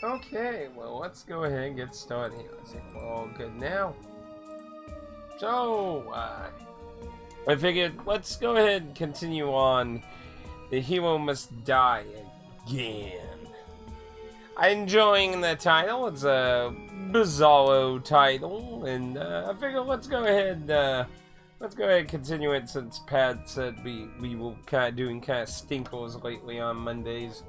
Okay, well, let's go ahead and get started here. I think we're all good now. So, I figured let's go ahead and continue on. The hero must die again. I'm enjoying the title. It's a bizarro title, and I figured let's go ahead and continue it since Pat said we were kind of doing kind of stinkers lately on Mondays.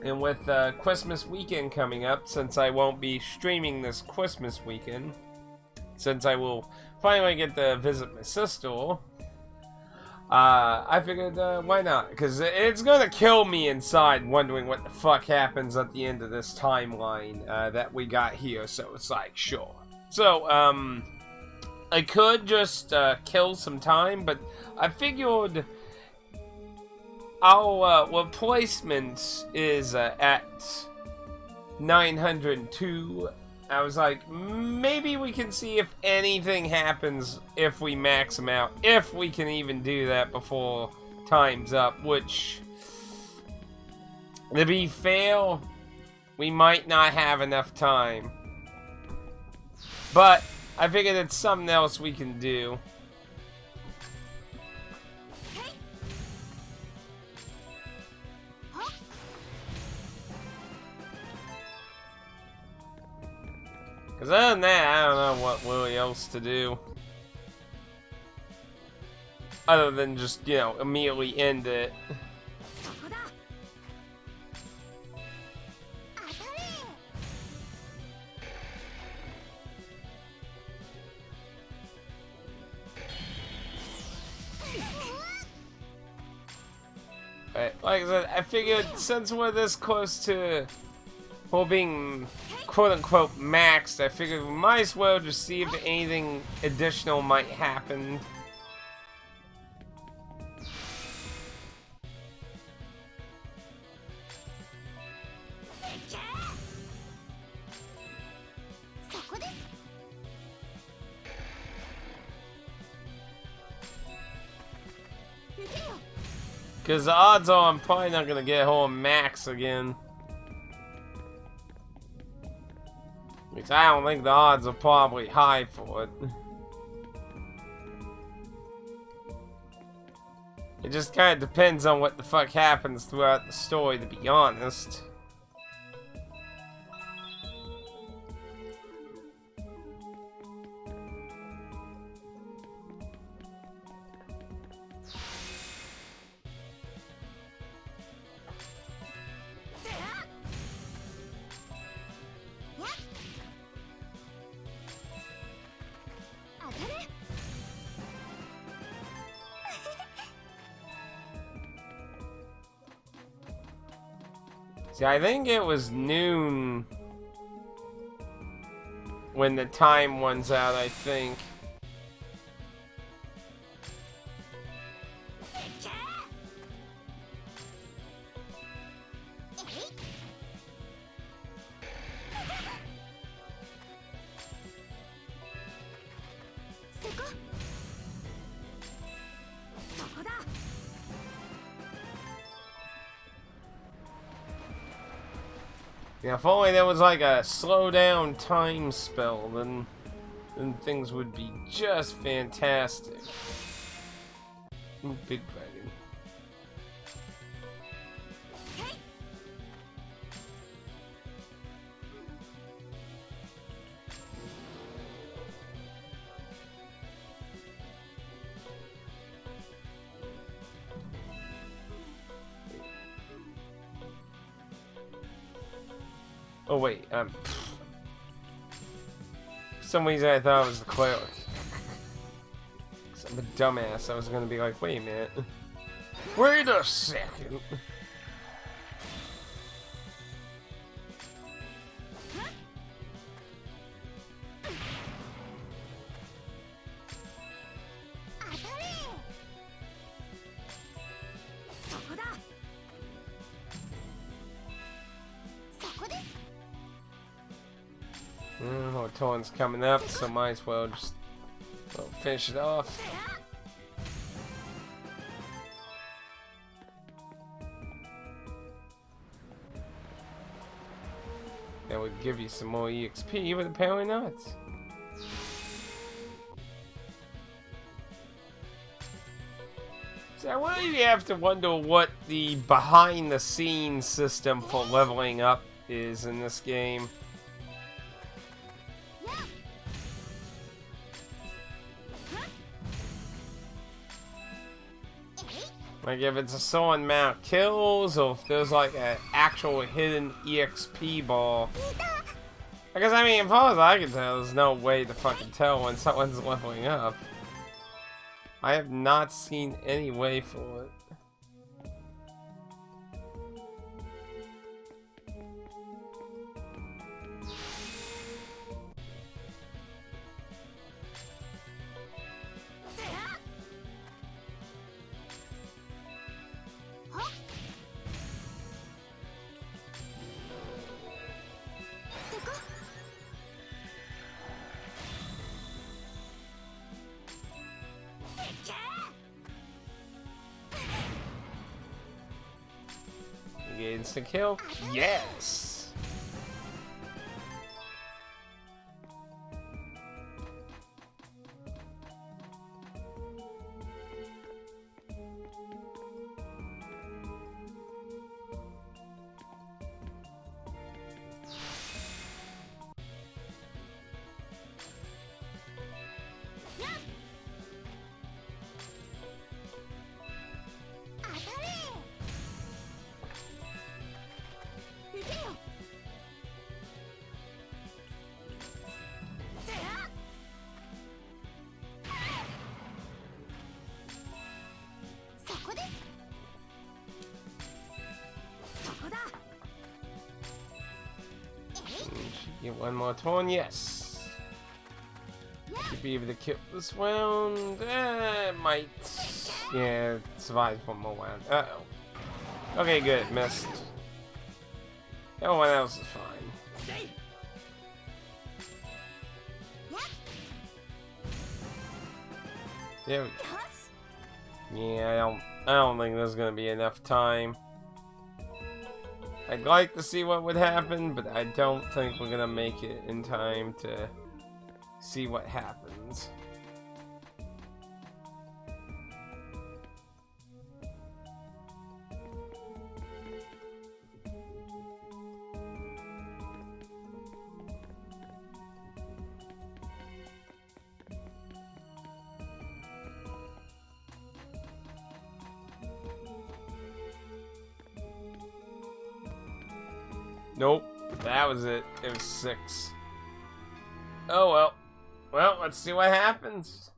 And with Christmas weekend coming up, since I won't be streaming this Christmas weekend, since I will finally get to visit my sister, I figured, why not? Because it's gonna kill me inside wondering what the fuck happens at the end of this timeline that we got here, so it's like, sure. So, I could just kill some time, but I figured our replacement is at 902. I was like, maybe we can see if anything happens if we max them out. If we can even do that before time's up, which, to be fair, we might not have enough time. But I figured it's something else we can do. Because other than that, I don't know what really else to do. Other than just, you know, immediately end it. Right, like I said, I figured since we're this close to being quote-unquote maxed, I figured we might as well just see if anything additional might happen. Because the odds are I'm probably not going to get home max again. At least I don't think the odds are probably high for it. It just kind of depends on what the fuck happens throughout the story, to be honest. See, I think it was noon when the time runs out, I think. Yeah, if only there was like a slow down time spell, then things would be just fantastic. Ooh, big dragon. Oh wait, for some reason I thought it was the cleric. I'm a dumbass. I was gonna be like, wait a minute. Wait a second. Torn's coming up, so might as well just finish it off. that would give you some more EXP, but apparently not. So I really have to wonder what the behind-the-scenes system for leveling up is in this game. Like if it's a certain amount of kills, or if there's like an actual hidden EXP ball. Because I mean, as far as I can tell, there's no way to fucking tell when someone's leveling up. I have not seen any way for it. Instant kill? Yes! Get one more turn, yes. Should be able to kill this round. Might. Yeah, survive one more round. Uh-oh. Okay, good. Missed. Everyone else is fine. There we go. Yeah, I don't think there's gonna be enough time. I'd like to see what would happen, but I don't think we're gonna make it in time to see what happens. Nope, that was it. It was 6. Oh well. Well, let's see what happens.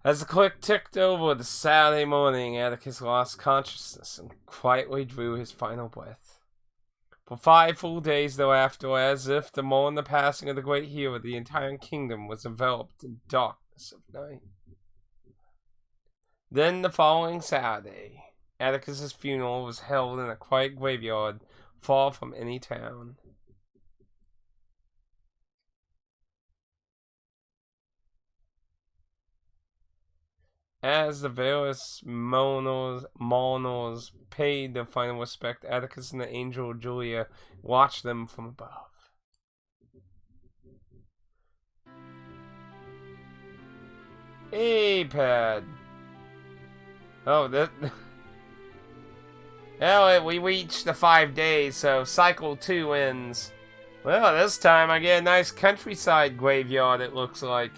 As the clock ticked over the Saturday morning, Atticus lost consciousness and quietly drew his final breath. For 5 full days thereafter, as if to mourn the passing of the great hero, the entire kingdom was enveloped in darkness of night. Then the following Saturday, Atticus's funeral was held in a quiet graveyard far from any town. As the various mourners paid their final respect, Atticus and the angel Julia watched them from above. Hey, Pad. Oh, that... Well, we reached the 5 days, so cycle 2 ends. Well, this time I get a nice countryside graveyard, it looks like.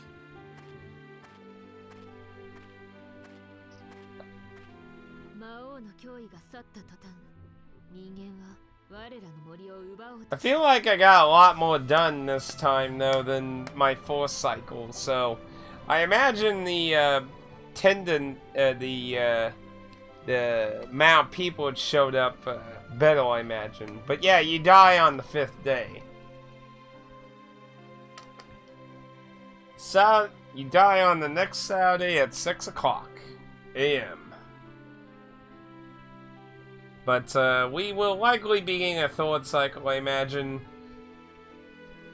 I feel like I got a lot more done this time, though, than my 4th cycle, so... I imagine the, the amount of people that showed up better, I imagine. But yeah, you die on the 5th day. So, you die on the next Saturday at 6 o'clock a.m. But we will likely be getting a 3rd cycle, I imagine.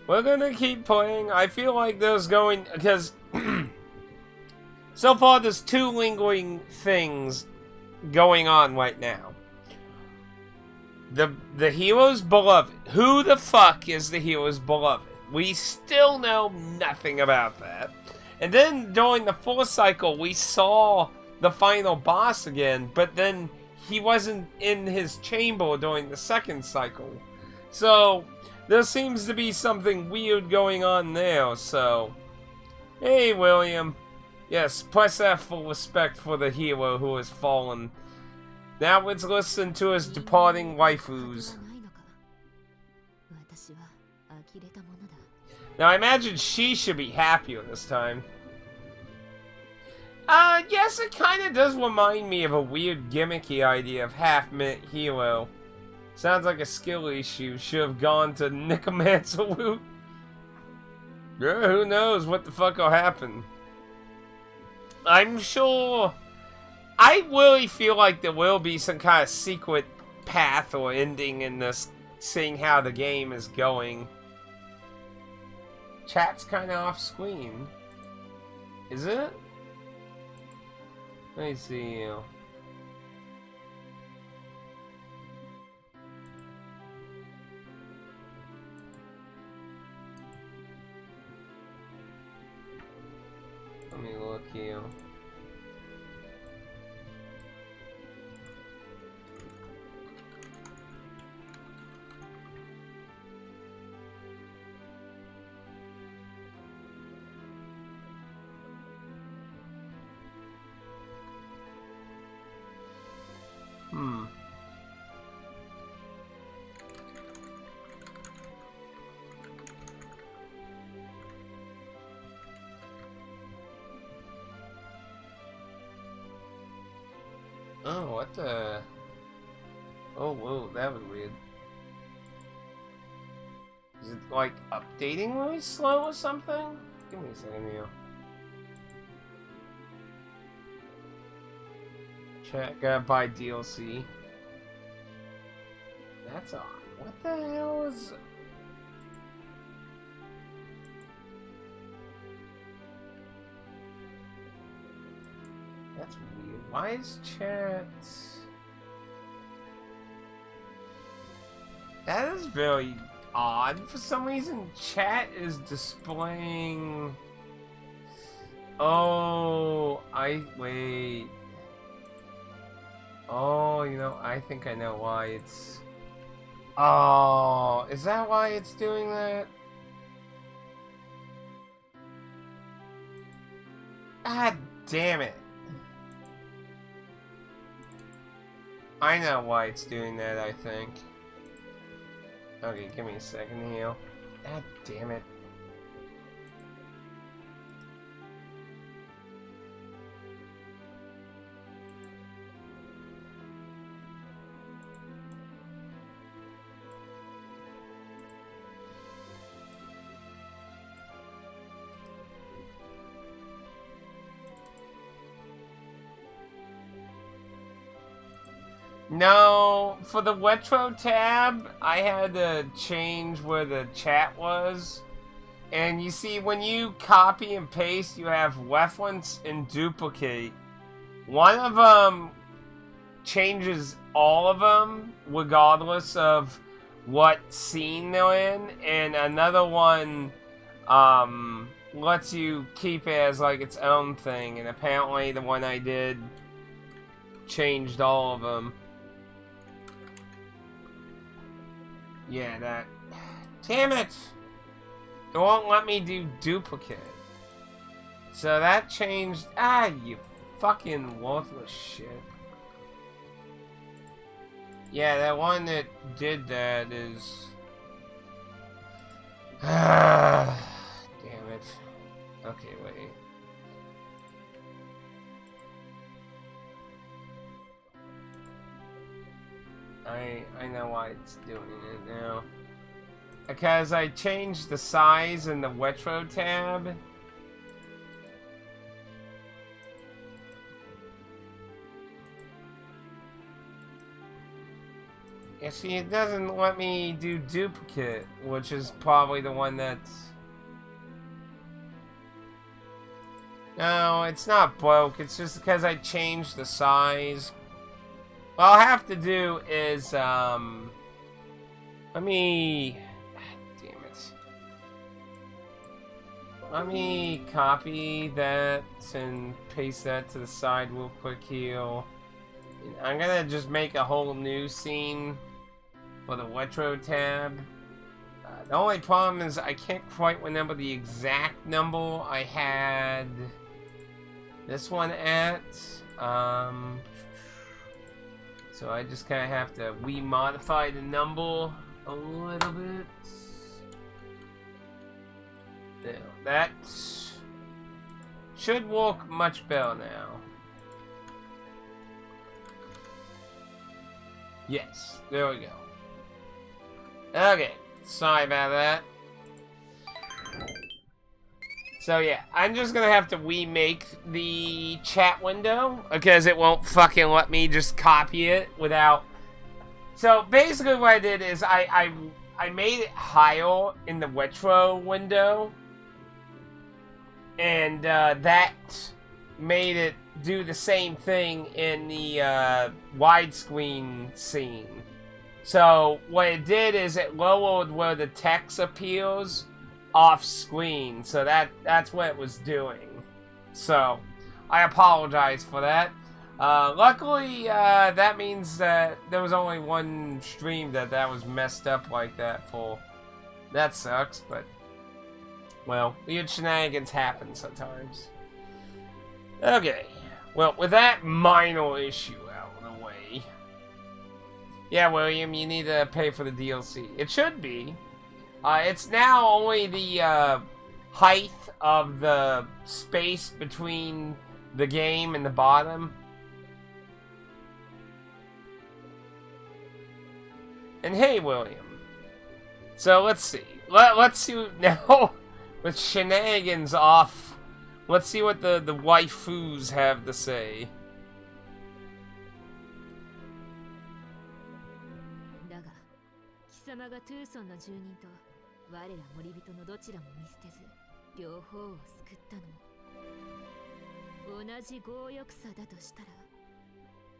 We're gonna keep playing. I feel like there's going... Because... so far, there's 2 lingering things going on right now. The hero's beloved. Who the fuck is the hero's beloved? We still know nothing about that. And then during the fourth cycle, we saw the final boss again, but then he wasn't in his chamber during the second cycle. So there seems to be something weird going on there, so... Hey, William. Yes, press F for respect for the hero who has fallen. Now let's listen to his departing waifus. Now I imagine she should be happier this time. Yes, it kinda does remind me of a weird gimmicky idea of half-minute hero. Sounds like a skill issue. Should have gone to Necromancer Route. Yeah, who knows what the fuck will happen. I'm sure... I really feel like there will be some kind of secret path or ending in this, seeing how the game is going. Chat's kind of off screen. Is it? Let me see. Let me look here. Oh, what the... Oh, whoa, that was weird. Is it, like, updating really slow or something? Give me a second here. Chat, gotta buy DLC. That's odd. What the hell is... That's weird. Why is chat... That is very odd. For some reason, chat is displaying... Oh, wait. Oh, you know, I think I know why it's... Oh, is that why it's doing that? God damn it. I know why it's doing that, I think. Okay, give me a second here. God damn it. No, for the retro tab, I had to change where the chat was. And you see, when you copy and paste, you have reference and duplicate. One of them changes all of them, regardless of what scene they're in. And another one lets you keep it as like its own thing. And apparently the one I did changed all of them. Yeah, that... Damn it! It won't let me do duplicate. So that changed... Ah, you fucking worthless shit. Yeah, that one that did that is... Ah, damn it. Okay, wait. I know why it's doing it now. Because I changed the size in the retro tab. Yeah, see, it doesn't let me do duplicate, which is probably the one that's... No, it's not broke, it's just because I changed the size. What I'll have to do is, Let me... Damn it. Let me copy that and paste that to the side real quick here. I'm gonna just make a whole new scene for the retro tab. The only problem is I can't quite remember the exact number I had this one at. So I just kind of have to re-modify the number a little bit. There, that should work much better now. Yes, there we go. Okay, sorry about that. So yeah, I'm just gonna have to remake the chat window because it won't fucking let me just copy it without. So basically what I did is I made it higher in the retro window, and that made it do the same thing in the widescreen scene. So what it did is it lowered where the text appears off screen, so that's what it was doing. So I apologize for that. Luckily, that means that there was only one stream that was messed up like that for. That sucks, but well, weird shenanigans happen sometimes. Okay, well, with that minor issue out of the way, yeah, William, you need to pay for the DLC. It should be. It's now only the height of the space between the game and the bottom. And hey, William. So let's see. Let's see now with shenanigans off. Let's see what the waifus have to say. 我ら森人のどちらも見捨てず両方を救ったのも同じ強欲さだとしたら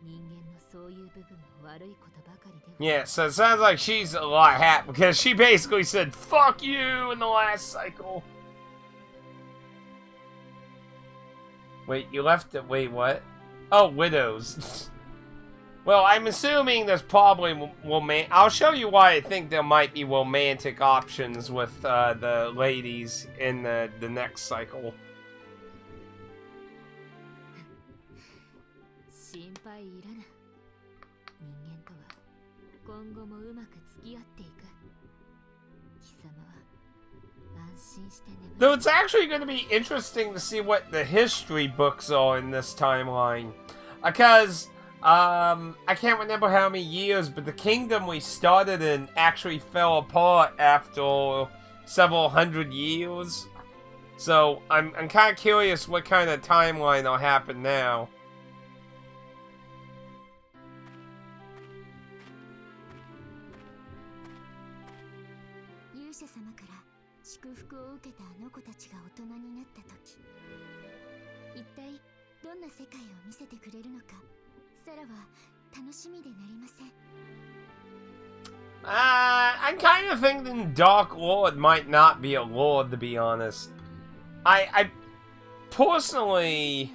人間のそういう部分も悪いことばかりでは Yeah, so it sounds like she's a lot happy because she basically said fuck you in the last cycle. Wait, you left it. Wait, what? Oh, widows. Well, I'm assuming there's probably I'll show you why I think there might be romantic options with the ladies in the next cycle. 心配いらぬ。人間とは今後もうまく付き合っていく。貴様は安心して眠る。 Though it's actually going to be interesting to see what the history books are in this timeline, because I can't remember how many years, but the kingdom we started in actually fell apart after several hundred years. So I'm kind of curious what kind of timeline will happen now. I'm kind of thinking Dark Lord might not be a lord, to be honest. I personally...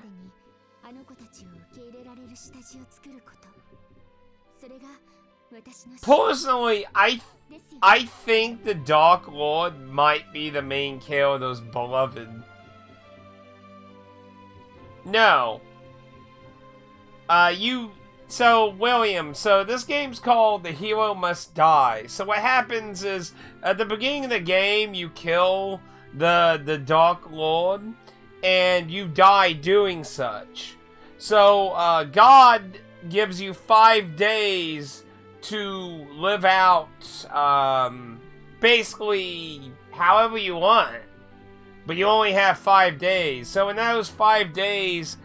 Personally, I think the Dark Lord might be the main character's beloved. No. So, William, so this game's called The Hero Must Die. So what happens is, at the beginning of the game, you kill the Dark Lord, and you die doing such. So, God gives you 5 days to live out, basically, however you want. But you only have 5 days. So in those 5 days,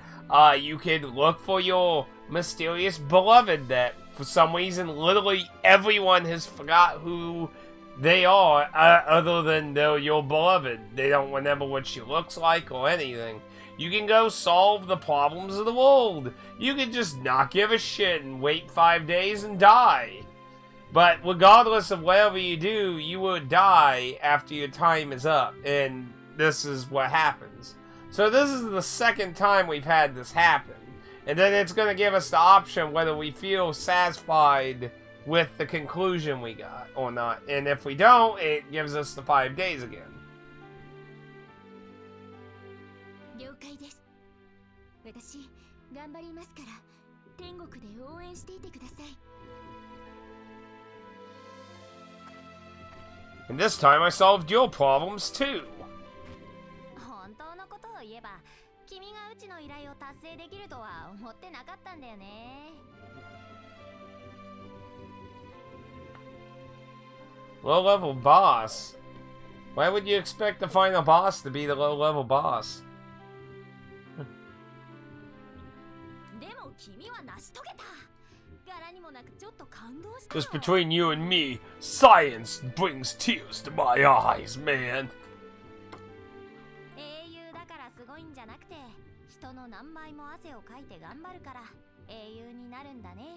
you could look for your mysterious beloved that, for some reason, literally everyone has forgot who they are, other than they're your beloved. They don't remember what she looks like or anything. You can go solve the problems of the world. You can just not give a shit and wait 5 days and die. But regardless of whatever you do, you will die after your time is up. And this is what happens. So this is the second time we've had this happen. And then it's going to give us the option whether we feel satisfied with the conclusion we got or not. And if we don't, it gives us the 5 days again. 了解です。私、頑張りますから、天国で応援していてください。 And this time I solved your problems too. 本当のことを言えば、君がうちの依頼を達成できるとは思ってなかったんだよね。 Low-level boss? Why would you expect the final boss to be the low-level boss? でも君は成し遂げた。柄にもなくちょっと感動した。 Just between you and me, science brings tears to my eyes, man. 英雄だからすごいんじゃなくて、人の何倍も汗をかいて頑張るから英雄になるんだね。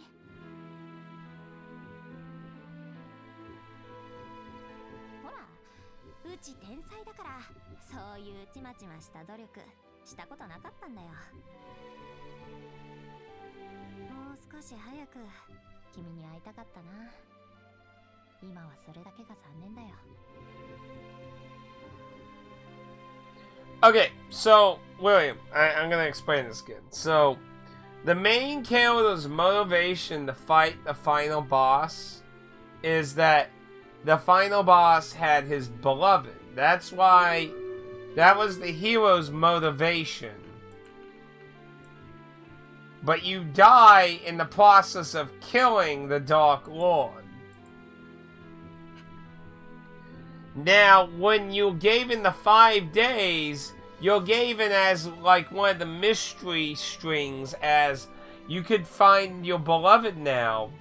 ほら、うち天才だから、そういうちまちました努力したことなかったんだよ。もう少し早く君に会いたかったな。今はそれだけが残念だよ。 Okay, so, William, I'm gonna explain this again. So, the main character's motivation to fight the final boss is that the final boss had his beloved. That's why that was the hero's motivation. But you die in the process of killing the Dark Lord. Now, when you're given the 5 days, you're given as like one of the mystery strings as you could find your beloved now,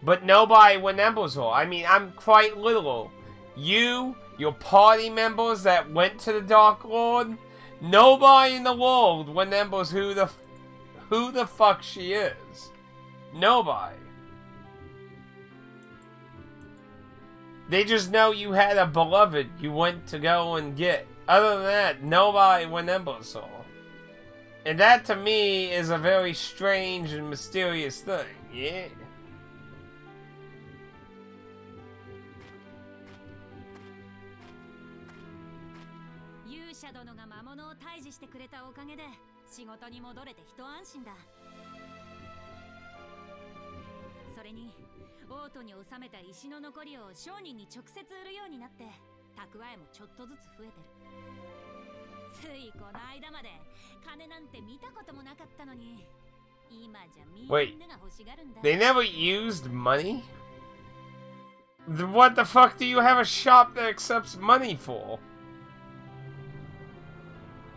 but nobody remembers her. I mean, I'm quite literal. You, your party members that went to the Dark Lord, nobody in the world remembers who the fuck she is. Nobody. They just know you had a beloved you went to go and get. Other than that, nobody remembers her. And that to me is a very strange and mysterious thing. Yeah. Yusha殿が魔物を退治してくれたおかげで仕事に戻れて一安心だ。それにオートに収めた石の残りを商人に直接売るようになって蓄えもちょっとずつ増えてる。ついこの間まで金なんて見たこともなかったのに今じゃみんなが欲しがるんだ。 They never used money? What the fuck do you have a shop that accepts money for?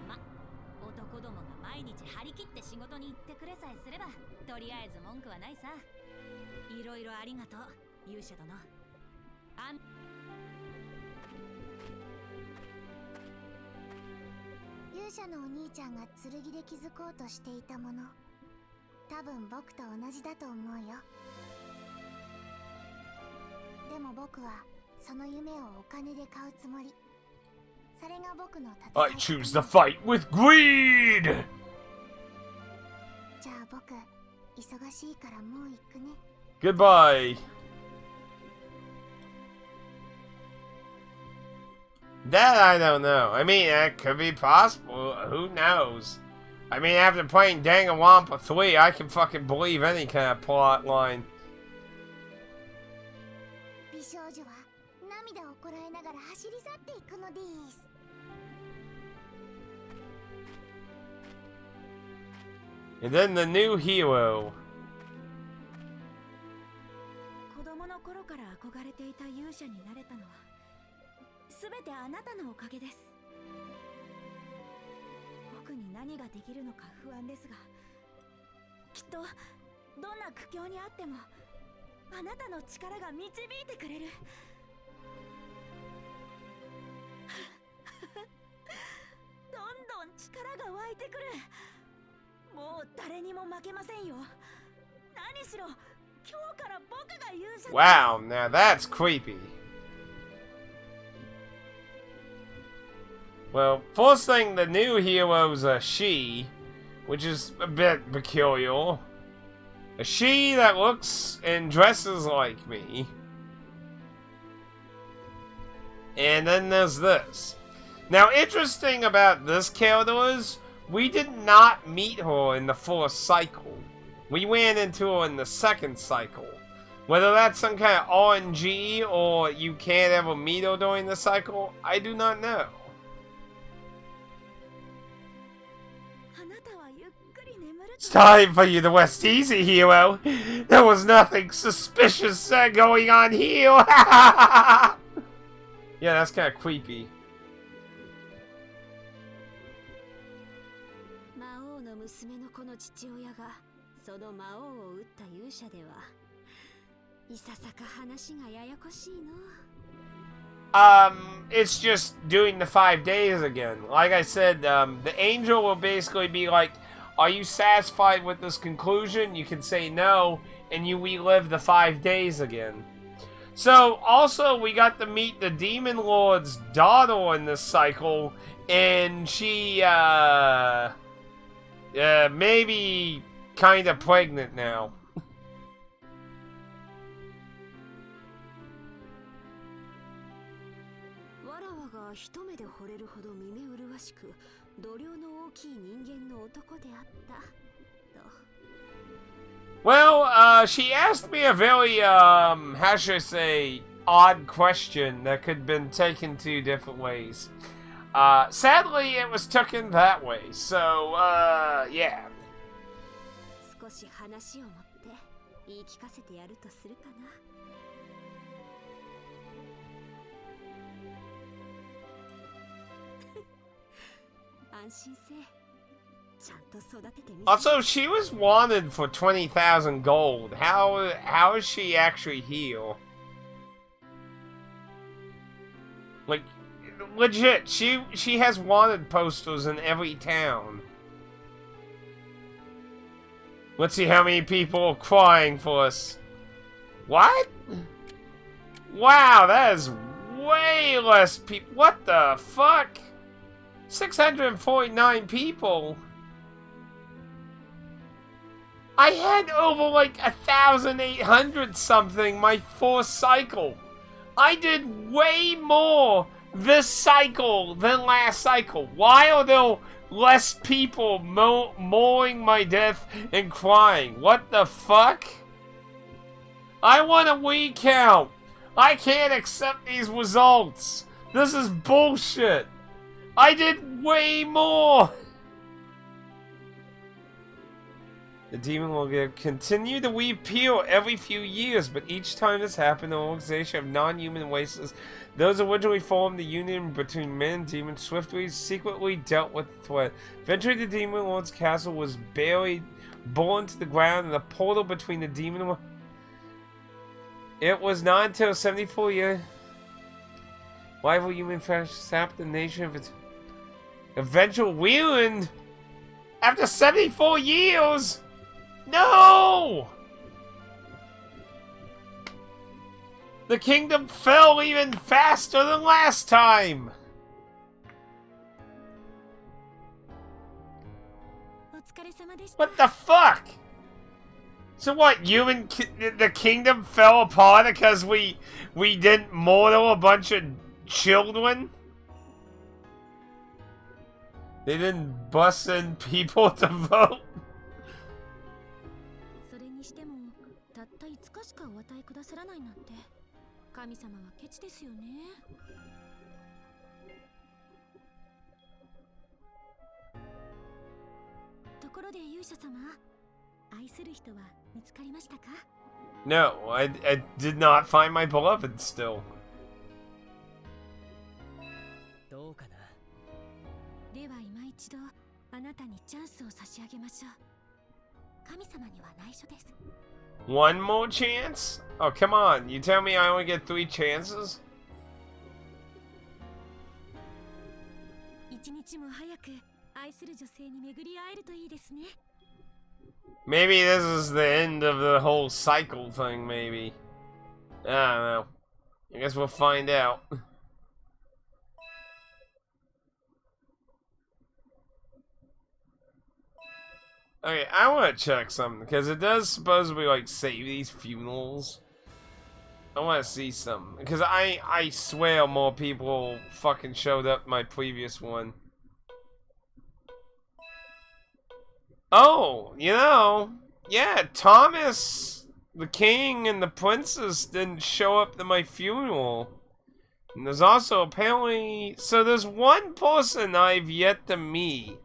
ま、男どもが毎日張り切って仕事に行ってくれさえすればとりあえず文句はないさ。いろいろありがとう、勇者殿。勇者のお兄ちゃんが剣で気づこうとしていたもの、多分僕と同じだと思うよ。でも僕はその夢をお金で買うつもり。それが僕の戦い。 I choose the fight with greed! じゃあ僕、忙しいからもう行くね。 Goodbye. That I don't know. I mean, that could be possible. Who knows? I mean, after playing Danganronpa 3, I can fucking believe any kind of plot line. 美少女は涙をこらえながら走り去っていくのです。 And then the new hero. 子供の頃から憧れていた勇者になれたのはすべてあなたのおかげです。僕に何ができるのか不安ですが、きっとどんな苦境にあってもあなたの力が導いてくれる。どんどん力が湧いてくる。もう誰にも負けませんよ。何しろ今日から僕が勇者です。 Wow, now that's creepy. Well, first thing, the new hero's a she, which is a bit peculiar. A she that looks and dresses like me. And then there's this. Now, interesting about this character is, we did not meet her in the first cycle. We ran into her in the second cycle. Whether that's some kind of RNG or you can't ever meet her during the cycle, I do not know. It's time for you to rest easy, hero. There was nothing suspicious going on here. Yeah, that's kind of creepy. 魔王の娘の子の父親がその魔王を撃った勇者ではいささか話がややこしいの。It's just doing the 5 days again. Like I said, the angel will basically be like, are you satisfied with this conclusion? You can say no, and you relive the 5 days again. So, also, we got to meet the Demon Lord's daughter in this cycle, and she, maybe kinda pregnant now. わらわが一目で惚れるほど見目麗しく、度量の大きい人間の男であったと。 Well, she asked me a very, how should I say, odd question that could have been taken two different ways. Sadly, it was taken that way, so, yeah. 少し話を持って言い聞かせてやるとするかな。安心せえ。ちゃんと育ててみせ。 Also, she was wanted for 20,000 gold. How is she actually here? Like, legit, she has wanted posters in every town. Let's see how many people are crying for us. What? Wow, that is way less people. What the fuck? 649 people. I had over like 1,800 something my first cycle. I did way more this cycle than last cycle. Why are there less people mourning my death and crying? What the fuck? I want a recount. I can't accept these results. This is bullshit. I did way more. The demon will continue to reappear every few years, but each time this happened, the organization of non-human races, those originally formed the union between men and demons, swiftly, secretly dealt with the threat. Eventually, the demon lord's castle was buried, borne to the ground, and the portal between the demon. It was not until 74 years. Rival human flesh sapped the nation of its eventual ruin. After 74 years. No! The kingdom fell even faster than last time! What the fuck? So what, the kingdom fell apart because we didn't murder a bunch of children? They didn't bust in people to vote? それにしてもたった5日しかお与えくださらないなんて神様はケチですよね。ところで勇者様、愛する人は見つかりましたか？ No, I did not find my beloved still. どうかな。では今一度あなたにチャンスを差し上げましょう。神様には内緒です。One more chance? Oh, come on. You tell me I only get 3 chances? 一日も早く愛する女性に巡り会えるといいですね。Maybe this is the end of the whole cycle thing, maybe. I don't know. I guess we'll find out. Okay, I want to check something, because it does supposedly, like, save these funerals. I want to see something, because I swear more people fucking showed up my previous one. Oh, you know, yeah, Thomas, the king, and the princess didn't show up to my funeral. And there's also apparently, so there's one person I've yet to meet.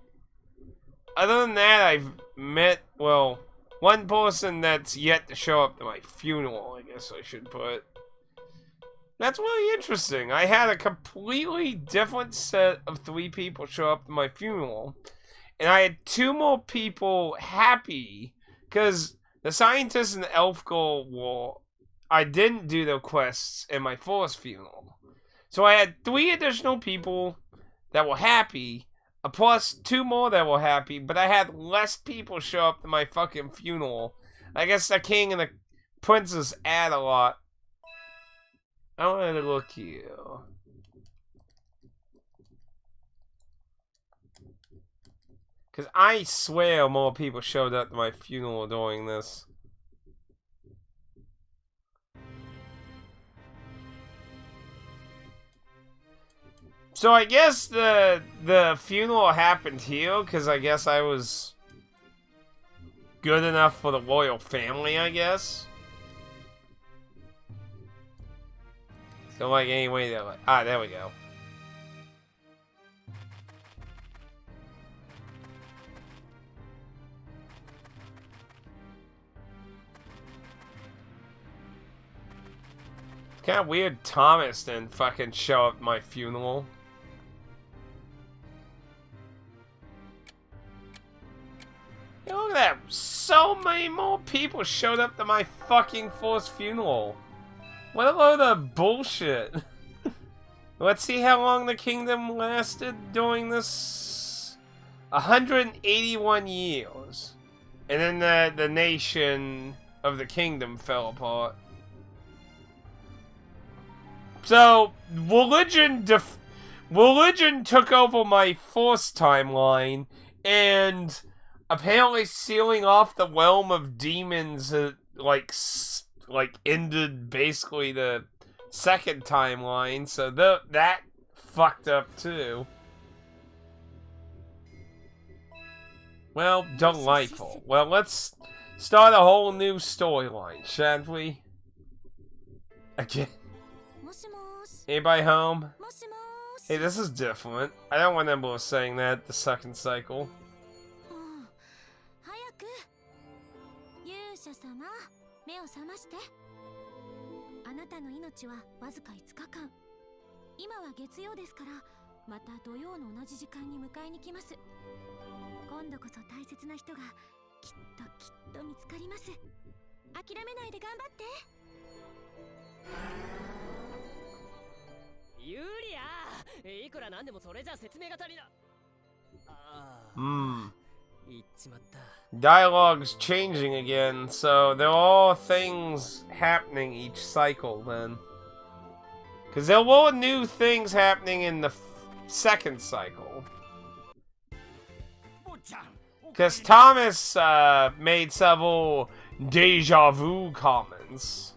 Other than that, I've met, well, one person that's yet to show up to my funeral, I guess I should put. That's really interesting. I had a completely different set of 3 people show up to my funeral. And I had 2 more people happy, because the scientist and the elf girl were, I didn't do the quests in my first funeral. So I had 3 additional people that were happy, plus 2 more that were happy, but I had less people show up to my fucking funeral. I guess the king and the princess add a lot. I wanted to look here. Because I swear more people showed up to my funeral during this. So I guess the funeral happened here, because I guess I was good enough for the royal family, I guess. So like anyway, there we go. Kind of weird Thomas didn't fucking show up at my funeral. Hey, look at that. So many more people showed up to my fucking first funeral. What a load of bullshit. Let's see how long the kingdom lasted during this. 181 years. And then the nation of the kingdom fell apart. So, religion took over my first timeline, and apparently sealing off the realm of demons, like ended basically the second timeline, so that fucked up too. Well, delightful. Well, let's start a whole new storyline, shan't we? Again. Anybody home? Hey, this is different. I don't remember saying that the second cycle. Dialogue's changing again, so there are things happening each cycle then. Because there were new things happening in the second cycle. Because Thomas made several deja vu comments.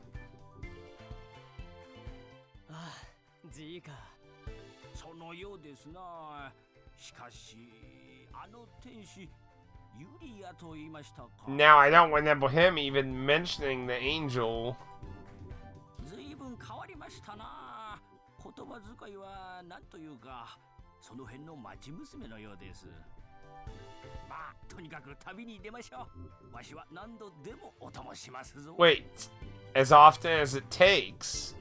Now I don't remember him even mentioning the angel. Wait, as often as it takes.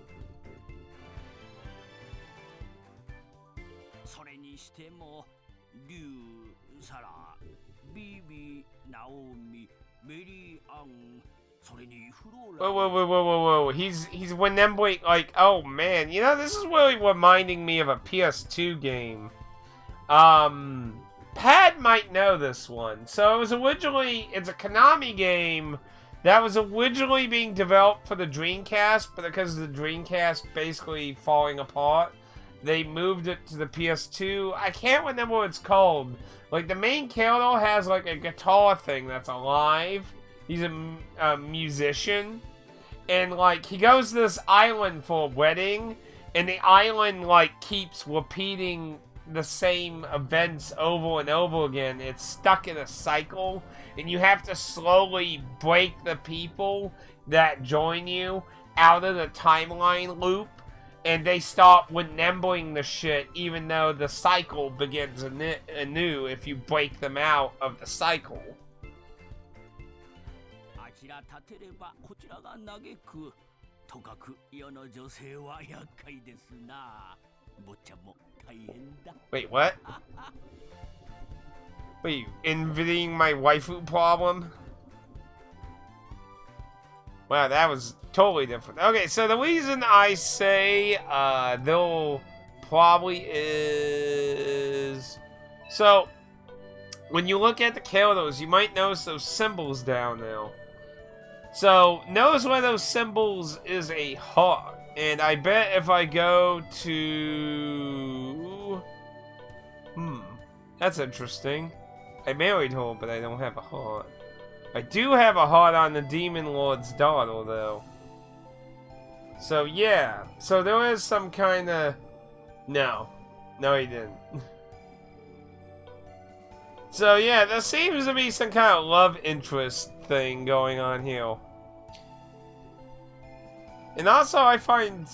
Whoa. He's remembering, like, oh man, you know, this is really reminding me of a PS2 game. Pat might know this one. So it was originally, it's a Konami game that was originally being developed for the Dreamcast, but because of the Dreamcast basically falling apart, they moved it to the PS2. I can't remember what it's called. Like, the main character has, like, a guitar thing that's alive. He's a musician. And, like, he goes to this island for a wedding, and the island, like, keeps repeating the same events over and over again. It's stuck in a cycle, and you have to slowly break the people that join you out of the timeline loop, and they start remembering the shit even though the cycle begins anew if you break them out of the cycle. Wait, what? Wait, envying my waifu problem? Wow, that was totally different. Okay, so the reason I say they'll probably is... So, when you look at the characters, you might notice those symbols down there. So, notice one of those symbols is a heart. And I bet if I go to... That's interesting. I married her, but I don't have a heart. I do have a heart on the Demon Lord's daughter, though. So, yeah. So, there is some kind of... No. No, he didn't. So, yeah, there seems to be some kind of love interest thing going on here. And also, I find...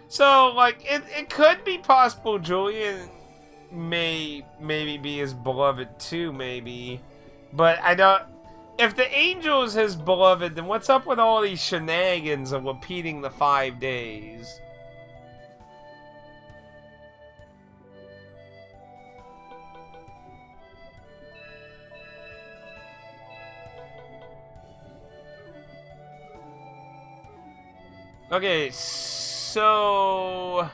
So, like, it could be possible Julian maybe be his beloved too, maybe. But I don't... If the angel is his beloved, then what's up with all these shenanigans of repeating the 5 days? Okay, so...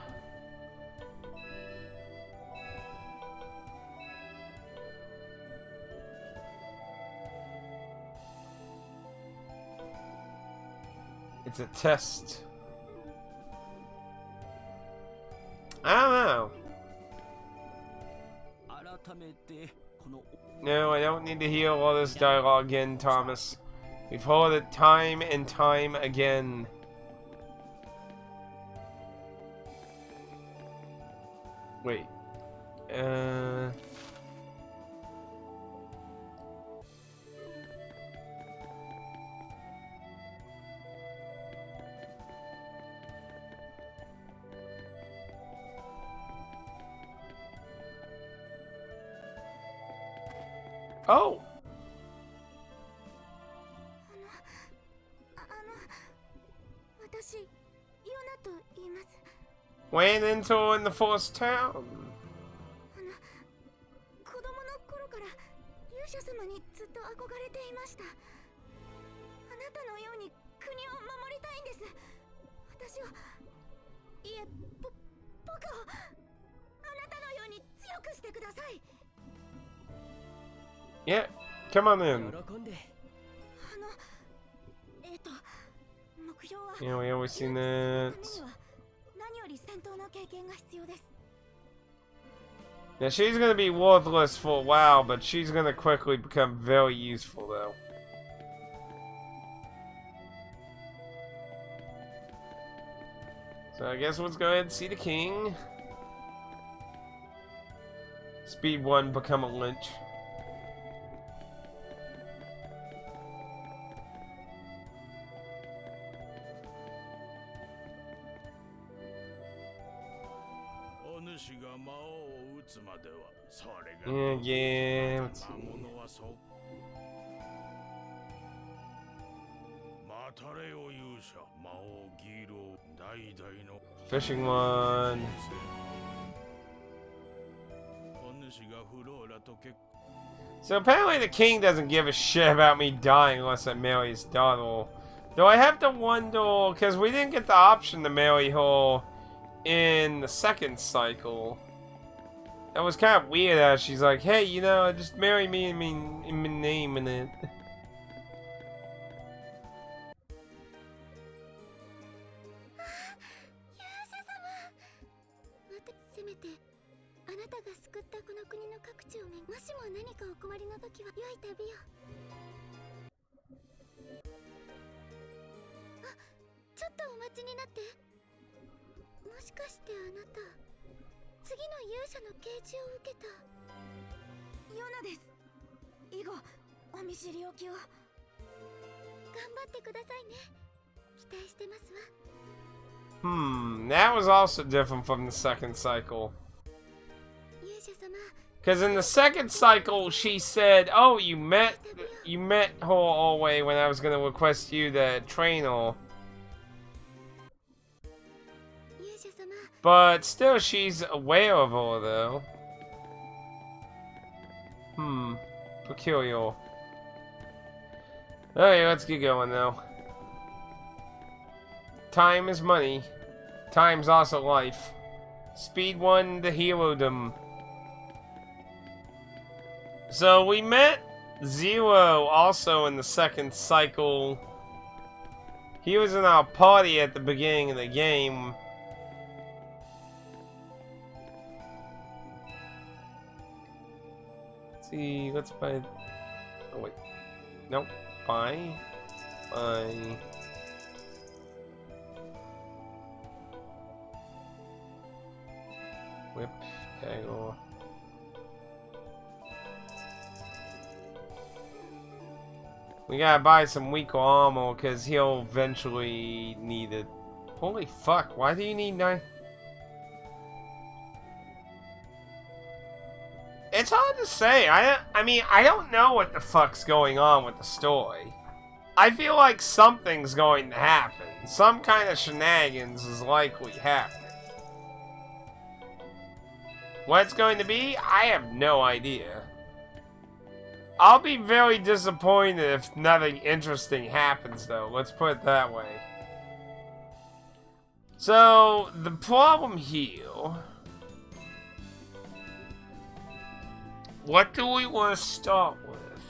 It's a test. I don't know. No, I don't need to hear all this dialogue again, Thomas. We've heard it time and time again. Wait. Oh! Went into in the first town. Yeah, come on in. Yeah, we always seen that. Yeah, she's gonna be worthless for a while, but she's gonna quickly become very useful, though. So I guess let's go ahead and see the king. Speed 1, become a lynch. Yeah, let's see. Fishing one. So apparently the king doesn't give a shit about me dying unless I marry his daughter. Though I have to wonder, because we didn't get the option to marry her in the second cycle. That was kind of weird how she's like, hey, you know, just marry me and my name in it. せめてあなたが救ったこの国の各地をもしも何かお困りの時は良い旅を。あ、ちょっとお待ちになって。もしかしてあなた次の勇者の啓示を受けたヨナです。以後お見知りおきを。頑張ってくださいね。期待してますわ。 That was also different from the second cycle. Because in the second cycle, she said, "Oh, you met her all the way when I was gonna request you to train her." But still, she's aware of her, though. Peculiar. Okay, let's get going, though. Time is money. Time's also life. Speed 1 to herodom. So we met Zero also in the second cycle. He was in our party at the beginning of the game. Let's see, let's buy... Oh wait. Nope. Buy. Whip, Taggle. We gotta buy some weaker armor because he'll eventually need it. Holy fuck, why do you need 9? It's hard to say. I mean, I don't know what the fuck's going on with the story. I feel like something's going to happen. Some kind of shenanigans is likely happening. What it's going to be, I have no idea. I'll be very disappointed if nothing interesting happens, though. Let's put it that way. So, the problem here... What do we want to start with?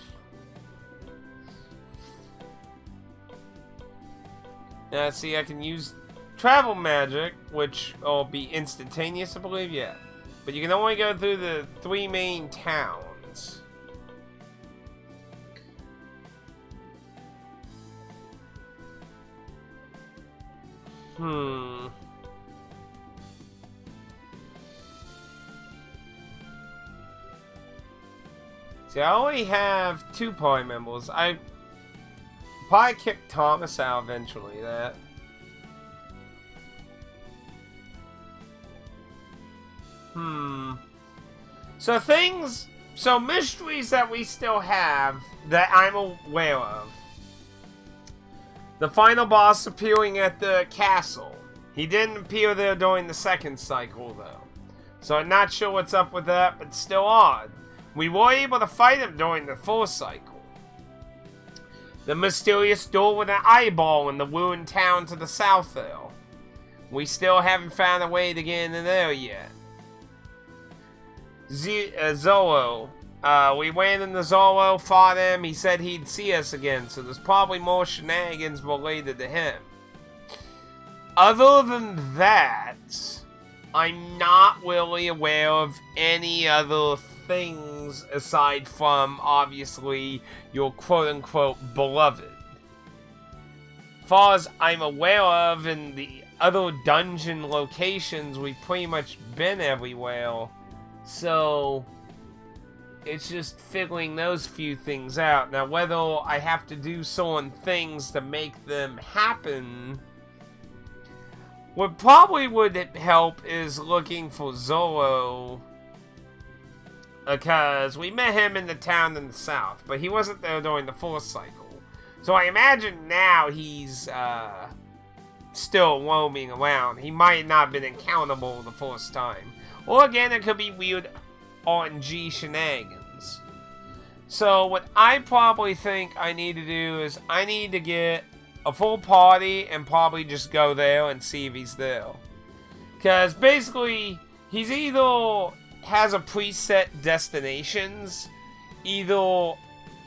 Now, see, I can use travel magic, which will be instantaneous, I believe, yeah. But you can only go through the 3 main towns. See, I only have 2 party members. I probably kick Thomas out eventually, that. So mysteries that we still have that I'm aware of. The final boss appearing at the castle. He didn't appear there during the second cycle, though. So I'm not sure what's up with that, but still odd. We were able to fight him during the fourth cycle. The mysterious door with an eyeball in the ruined town to the south there. We still haven't found a way to get in there yet. Zoro. We went into Zoro, fought him, he said he'd see us again, so there's probably more shenanigans related to him. Other than that, I'm not really aware of any other things aside from, obviously, your quote-unquote beloved. As far as I'm aware of in the other dungeon locations, we've pretty much been everywhere. So, it's just figuring those few things out. Now, whether I have to do certain things to make them happen, what probably would help is looking for Zoro. Because we met him in the town in the south, but he wasn't there during the fourth cycle. So I imagine now he's still roaming around. He might not have been accountable the first time. Or again, it could be weird RNG shenanigans. So what I probably think I need to do is I need to get a full party and probably just go there and see if he's there. Because basically, he's either has a preset destinations, either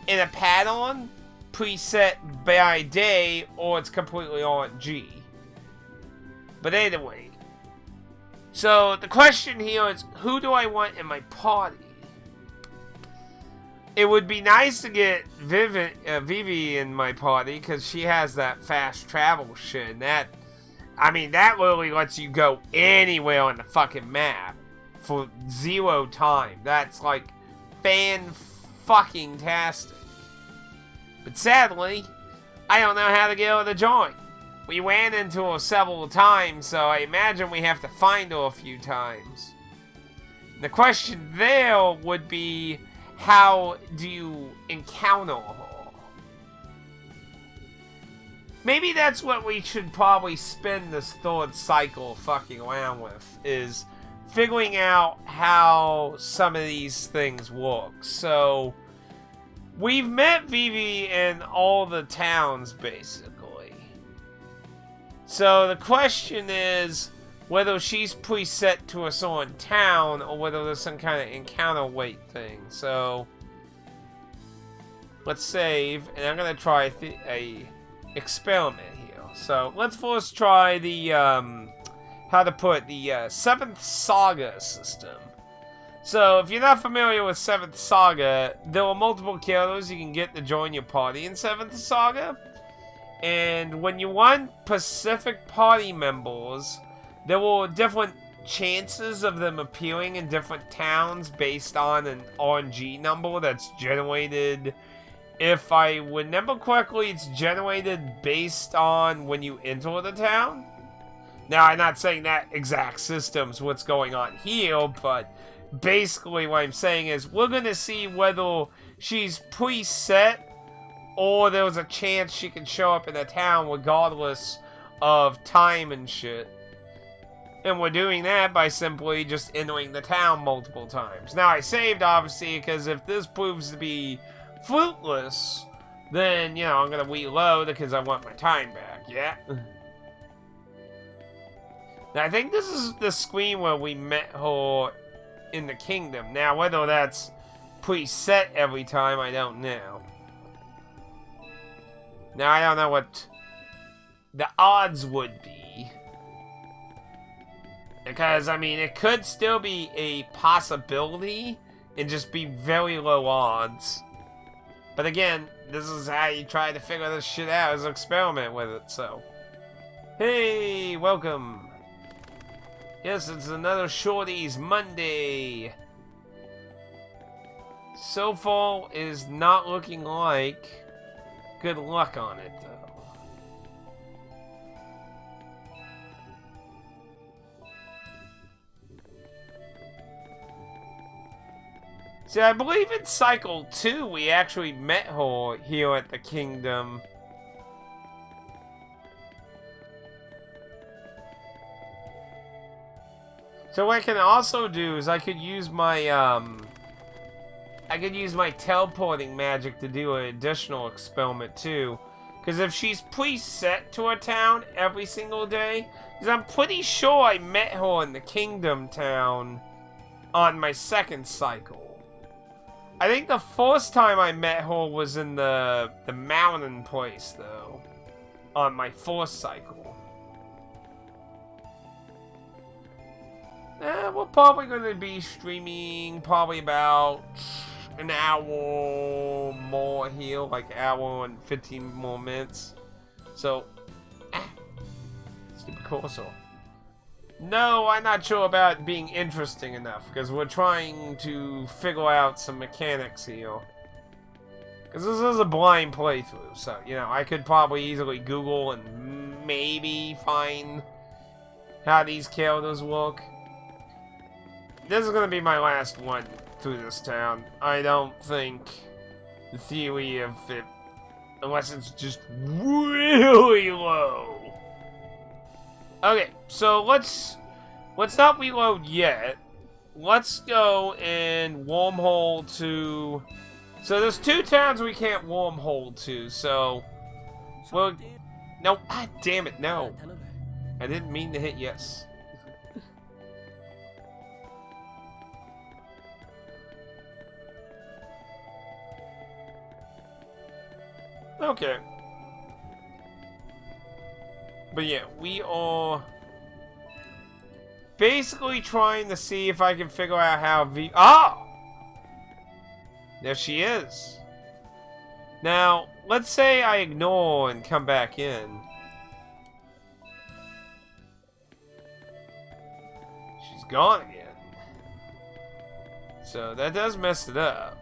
in a pattern, preset by day, or it's completely RNG. But anyway, so the question here is, who do I want in my party? It would be nice to get Vivi in my party, because she has that fast travel shit, and that literally lets you go anywhere on the fucking map for 0 time. That's like fan-fucking-tastic. But sadly, I don't know how to get her to join. We ran into her several times, so I imagine we have to find her a few times. The question there would be, how do you encounter her? Maybe that's what we should probably spend this 3rd cycle fucking around with, is figuring out how some of these things work. So, we've met Vivi in all the towns, basically. So, the question is whether she's preset to a certain town, or whether there's some kind of encounter weight thing. So, let's save, and I'm gonna try a experiment here. So, let's first try the, how to put the 7th Saga system. So, if you're not familiar with 7th Saga, there are multiple characters you can get to join your party in 7th Saga. And when you want specific party members, there were different chances of them appearing in different towns based on an RNG number that's generated. If I remember correctly, it's generated based on when you enter the town. Now, I'm not saying that exact system's what's going on here, but basically what I'm saying is we're going to see whether she's preset or there's a chance she can show up in a town regardless of time and shit. And we're doing that by simply just entering the town multiple times. Now, I saved, obviously, because if this proves to be fruitless, then, you know, I'm going to reload because I want my time back, yeah? Now, I think this is the screen where we met her in the kingdom. Now, whether that's preset every time, I don't know. Now, I don't know what the odds would be. Because, I mean, it could still be a possibility and just be very low odds. But again, this is how you try to figure this shit out, is experiment with it, so. Hey, welcome. Yes, it's another Shorties Monday. So far, it is not looking like good luck on it, though. See, I believe in Cycle 2, we actually met her here at the Kingdom. So what I can also do is I could use my teleporting magic to do an additional experiment too. Because if she's preset to a town every single day, because I'm pretty sure I met her in the Kingdom town on my 2nd cycle. I think the first time I met her was in the mountain place, though, on my 4th cycle. We're probably going to be streaming probably about an hour more here, like an hour and 15 more minutes. So, stupid cursor. No, I'm not sure about being interesting enough, because we're trying to figure out some mechanics here. Because this is a blind playthrough, so, you know, I could probably easily Google and maybe find how these characters work. This is going to be my last one through this town. I don't think the theory of it, unless it's just really low. Okay, so let's not reload yet. Let's go and wormhole to... So there's 2 towns we can't wormhole to, so... Well, no, damn it, no. I didn't mean to hit yes. Okay. But yeah, we are basically trying to see if I can figure out how Oh! There she is. Now, let's say I ignore and come back in. She's gone again. So that does mess it up.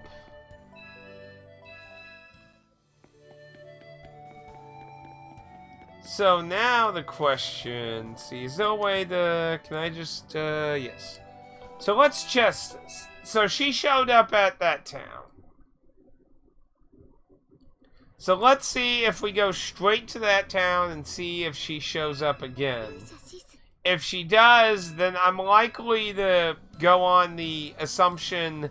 So now the question, see, is there a way to, can I just, yes. So let's chess this. So she showed up at that town. So let's see if we go straight to that town and see if she shows up again. If she does, then I'm likely to go on the assumption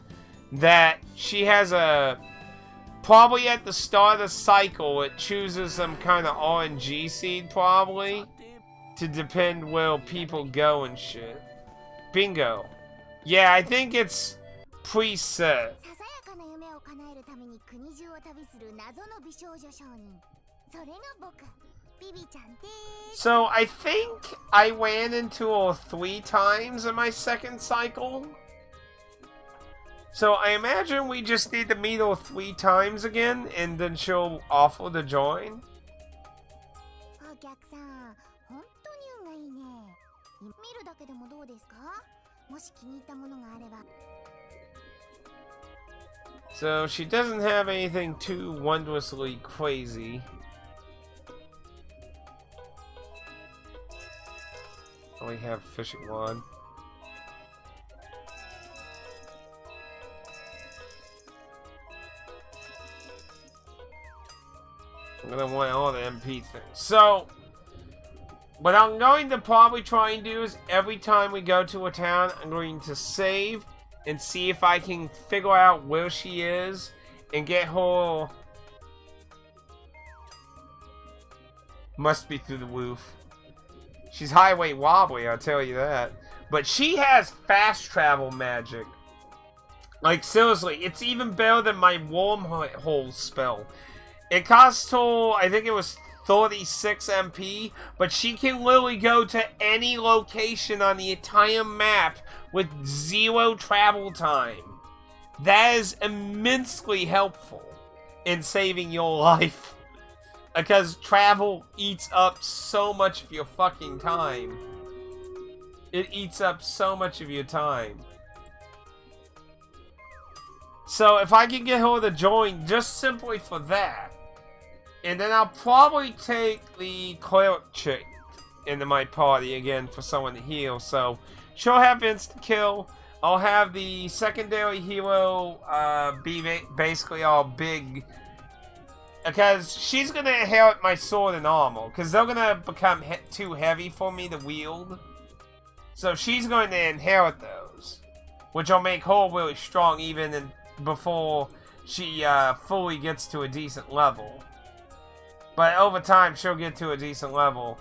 that she has a... Probably at the start of the cycle, it chooses some kind of RNG seed, probably. To depend where people go and shit. Bingo. Yeah, I think it's preset. So I think I ran into her 3 times in my second cycle. So I imagine we just need to meet her 3 times again, and then she'll offer to join. So she doesn't have anything too wondrously crazy. Only have fishing rod. I'm gonna want all the MP things. So, what I'm going to probably try and do is every time we go to a town, I'm going to save and see if I can figure out where she is and get her. Must be through the roof. She's highway wobbly, I'll tell you that. But she has fast travel magic. Like, seriously, it's even better than my wormhole spell. It costs her, I think it was 36 MP, but she can literally go to any location on the entire map with 0 travel time. That is immensely helpful in saving your life. Because travel eats up so much of your fucking time. It eats up so much of your time. So if I can get her to join just simply for that, and then I'll probably take the cleric chick into my party again for someone to heal. So she'll have insta kill. I'll have the secondary hero be basically all big. Because she's going to inherit my sword and armor. Because they're going to become too heavy for me to wield. So she's going to inherit those. Which will make her really strong even before she fully gets to a decent level. But over time, she'll get to a decent level.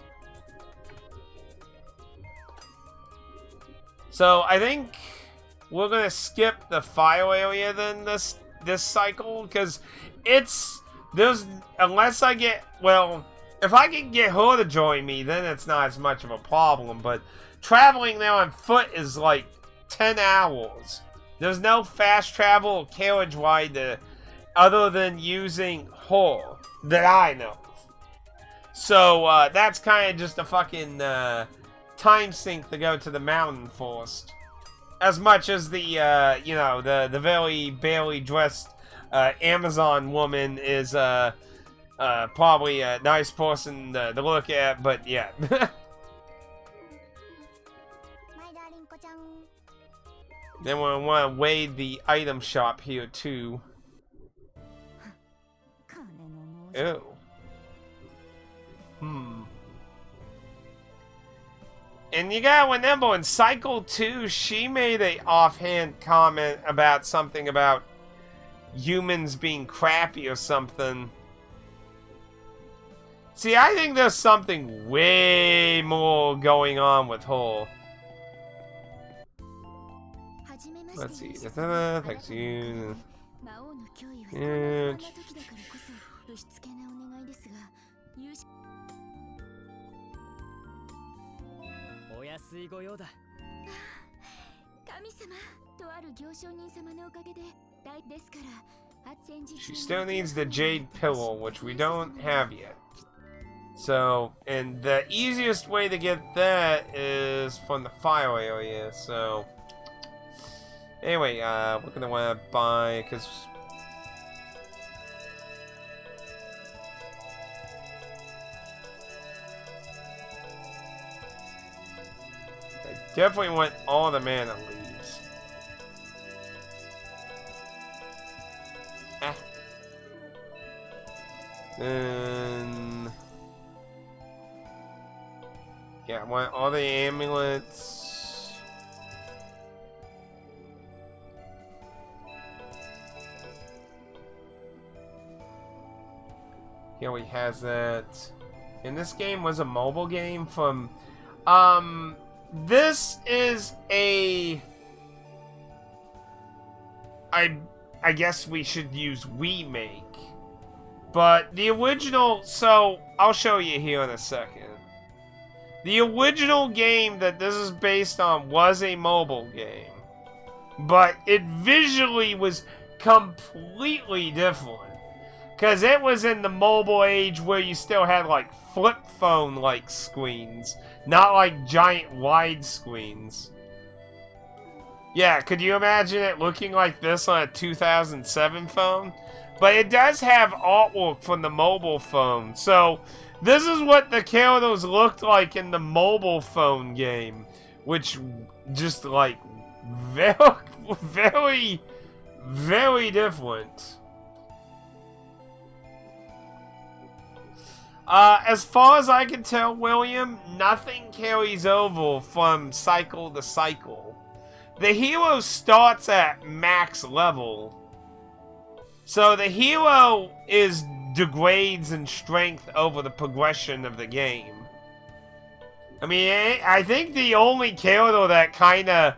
So I think we're going to skip the fire area then this cycle. Because it's... unless I get, well, if I can get her to join me, then it's not as much of a problem, but traveling there on foot is like 10 hours. There's no fast travel or carriage ride other than using her that I know of. So, that's kind of just a fucking time sink to go to the mountain forest. As much as the, you know, the very barely dressed Amazon woman is probably a nice person to look at, but yeah. Then we want to raid the item shop here too. Oh. And you gotta remember, in Cycle 2, she made a offhand comment about something about humans being crappy or something. See, I think there's something way more going on with her. Let's see. Thanks you. ぶしつけなお願いですが、融資お安いご用だ。神様とある行商人様のおかげで大ですから、She still needs the jade pillow, which we don't have yet. So, and the easiest way to get that is from the file area. So, anyway, we're gonna want to buy, because I definitely want all the mana leaves. Ah. Then, yeah, I want all the amulets. He already has that. And this game was a mobile game from, this is a, I guess we should use remake. But the original, so I'll show you here in a second. The original game that this is based on was a mobile game. But it visually was completely different. Because it was in the mobile age where you still had like flip phone like screens. Not like giant wide screens. Yeah, could you imagine it looking like this on a 2007 phone? But it does have artwork from the mobile phone. So, this is what the characters looked like in the mobile phone game. Which, just like, very, very different. As far as I can tell, William, nothing carries over from cycle to cycle. The hero starts at max level. So the hero degrades in strength over the progression of the game. I mean, I think the only character that kinda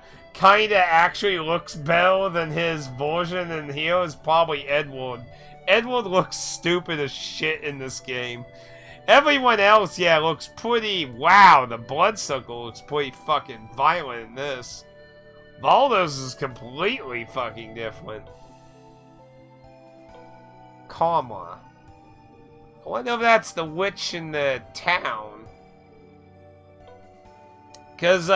actually looks better than his version in here is probably Edward. Edward looks stupid as shit in this game. Everyone else, yeah, looks pretty... Wow, the blood circle looks pretty fucking violent in this. Valdos is completely fucking different. Karma. I wonder if that's the witch in the town. Because,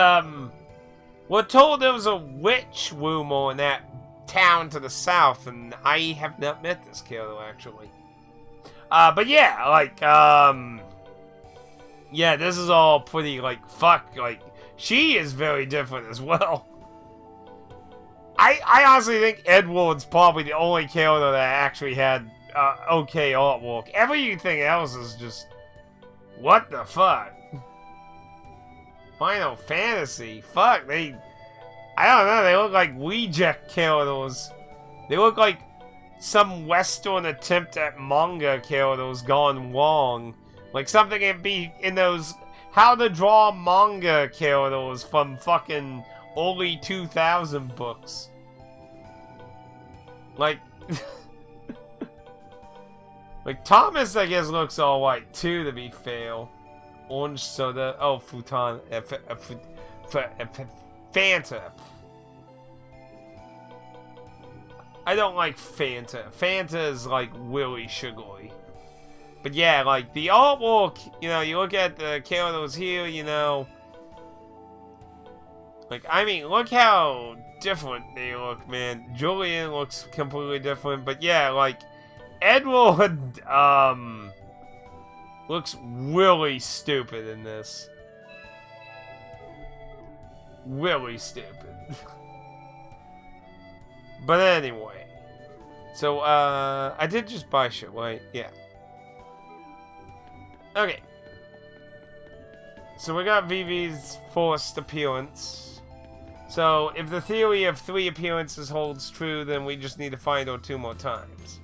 we're told there was a witch rumor in that town to the south, and I have not met this character, actually. But yeah, like, yeah, this is all pretty, like, fuck, like, she is very different as well. I honestly think Edward's probably the only character that actually had, okay artwork. Everything else is just, what the fuck? Final Fantasy, fuck, I don't know, they look like reject characters. They look like some Western attempt at manga characters gone wrong. Like something it'd be in those how to draw manga characters from fucking early 2000 books. Like, like Thomas, I guess, looks alright too, to be fair. Orange soda, oh, futon, Fanta. I don't like Fanta. Fanta is like really sugary. But yeah, like the artwork, you know, you look at the characters here, you know. Like, I mean, look how different they look, man. Julian looks completely different, but yeah, like, Edward, looks really stupid in this. Really stupid. But anyway. So, I did just buy shit, right? Yeah. Okay. So we got Vivi's first appearance. So, if the theory of 3 appearances holds true, then we just need to find her 2 more times.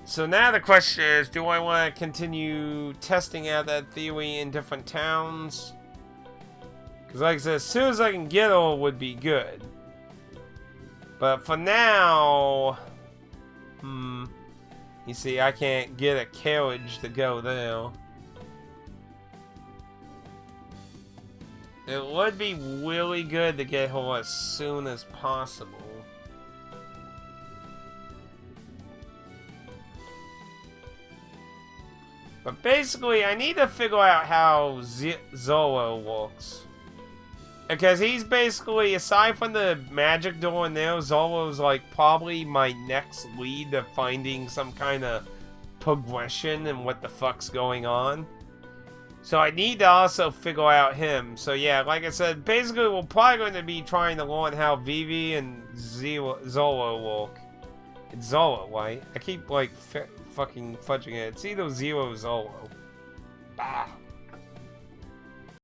So now the question is, do I want to continue testing out that theory in different towns? Because like I said, as soon as I can get her would be good. But for now, you see, I can't get a carriage to go there. It would be really good to get her as soon as possible. But basically, I need to figure out how Zolo works. Because he's basically, aside from the magic door in there, Zolo's like probably my next lead to finding some kind of progression and what the fuck's going on. So I need to also figure out him. So yeah, like I said, basically we're probably going to be trying to learn how Vivi and Zolo work. It's Zolo, right? I keep like fucking fudging it. It's either Zero or Zolo. Bah.